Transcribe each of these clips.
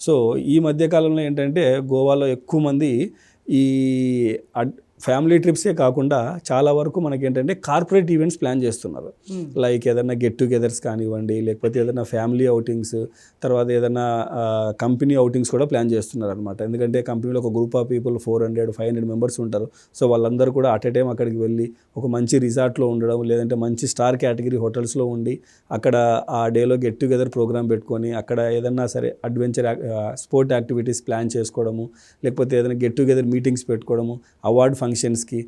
So, ఈ మధ్య కాలంలో ఏంటంటే గోవాలో ఎక్కువ మంది ఈ ఫ్యామిలీ ట్రిప్సే కాకుండా చాలా వరకు మనకేంటంటే కార్పొరేట్ ఈవెంట్స్ ప్లాన్ చేస్తున్నారు. లైక్ ఏదైనా గెట్ టుగెదర్స్ కానివ్వండి, లేకపోతే ఏదైనా ఫ్యామిలీ ఔటింగ్స్, తర్వాత ఏదైనా కంపెనీ ఔటింగ్స్ కూడా ప్లాన్ చేస్తున్నారనమాట. ఎందుకంటే కంపెనీలో ఒక గ్రూప్ ఆఫ్ పీపుల్ 400-500 మెంబర్స్ ఉంటారు. సో, వాళ్ళందరూ కూడా అట్ ఎ టైం అక్కడికి వెళ్ళి ఒక మంచి రిసార్ట్లో ఉండడం, లేదంటే మంచి స్టార్ కేటగిరీ హోటల్స్లో ఉండి అక్కడ ఆ డేలో గెట్ టుగెదర్ ప్రోగ్రామ్ పెట్టుకొని అక్కడ ఏదన్నా సరే అడ్వెంచర్ స్పోర్ట్ యాక్టివిటీస్ ప్లాన్ చేసుకోవడము, లేకపోతే ఏదైనా గెట్ టుగెదర్ మీటింగ్స్ పెట్టుకోవడము, అవార్డ్ ఫంక్షన్స్కి,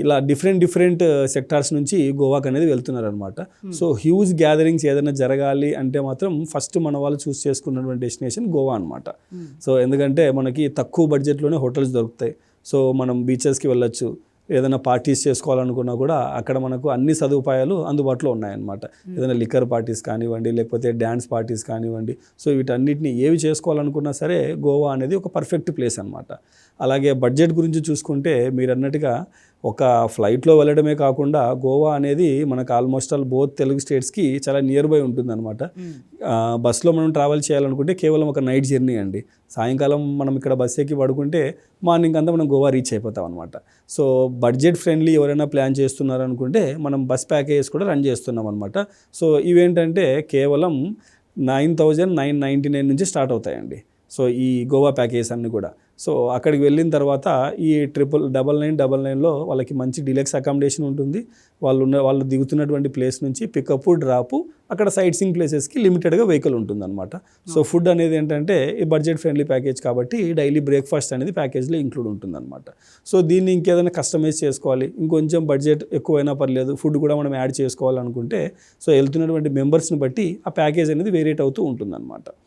ఇలా డిఫరెంట్ సెక్టార్స్ నుంచి గోవాకి అనేది వెళ్తున్నారనమాట. సో హ్యూజ్ గ్యాదరింగ్స్ ఏదైనా జరగాలి అంటే మాత్రం ఫస్ట్ మన వాళ్ళు చూస్ చేసుకున్నటువంటి డెస్టినేషన్ గోవా అనమాట. సో ఎందుకంటే మనకి తక్కువ బడ్జెట్లోనే హోటల్స్ దొరుకుతాయి. సో మనం బీచెస్కి వెళ్ళొచ్చు, ఏదైనా పార్టీస్ చేసుకోవాలనుకున్నా కూడా అక్కడ మనకు అన్ని సదుపాయాలు అందుబాటులో ఉన్నాయన్నమాట. ఏదైనా లిక్కర్ పార్టీస్ కానివ్వండి, లేకపోతే డ్యాన్స్ పార్టీస్ కానివ్వండి. సో వీటన్నిటిని ఏవి చేసుకోవాలనుకున్నా సరే గోవా అనేది ఒక పర్ఫెక్ట్ ప్లేస్ అనమాట. అలాగే బడ్జెట్ గురించి చూసుకుంటే మీరు అన్నట్టుగా ఒక ఫ్లైట్లో వెళ్ళడమే కాకుండా గోవా అనేది మనకు ఆల్మోస్ట్ ఆల్ బోత్ తెలుగు స్టేట్స్కి చాలా నియర్ బై ఉంటుందన్నమాట. బస్సులో మనం ట్రావెల్ చేయాలనుకుంటే కేవలం ఒక నైట్ జర్నీ అండి. సాయంకాలం మనం ఇక్కడ బస్ ఎక్కి పడుకుంటే మార్నింగ్ అంతా మనం గోవా రీచ్ అయిపోతాం అనమాట. సో బడ్జెట్ ఫ్రెండ్లీ ఎవరైనా ప్లాన్ చేస్తున్నారు అనుకుంటే మనం బస్ ప్యాకేజెస్ కూడా రన్ చేస్తున్నాం అనమాట. సో ఇవేంటంటే కేవలం 9,999 నుంచి స్టార్ట్ అవుతాయండి. సో ఈ గోవా ప్యాకేజెస్ అన్నీ కూడా. సో అక్కడికి వెళ్ళిన తర్వాత ఈ 999లో వాళ్ళకి మంచి డీలక్స్ అకామిడేషన్ ఉంటుంది. వాళ్ళు దిగుతున్నటువంటి ప్లేస్ నుంచి పికప్ డ్రాపు, అక్కడ సైట్ సీయింగ్ ప్లేసెస్కి లిమిటెడ్గా వెహికల్ ఉంటుందన్నమాట. సో ఫుడ్ అనేది ఏంటంటే ఈ బడ్జెట్ ఫ్రెండ్లీ ప్యాకేజ్ కాబట్టి డైలీ బ్రేక్ఫాస్ట్ అనేది ప్యాకేజ్లో ఇంక్లూడ్ ఉంటుందన్నమాట. సో దీన్ని ఇంకేదైనా కస్టమైజ్ చేసుకోవాలి, ఇంకొంచెం బడ్జెట్ ఎక్కువైనా పర్లేదు, ఫుడ్ కూడా మనం యాడ్ చేసుకోవాలనుకుంటే సో వెళ్తున్నటువంటి మెంబర్స్ని బట్టి ఆ ప్యాకేజ్ అనేది వేరియేట్ అవుతూ ఉంటుందన్నమాట.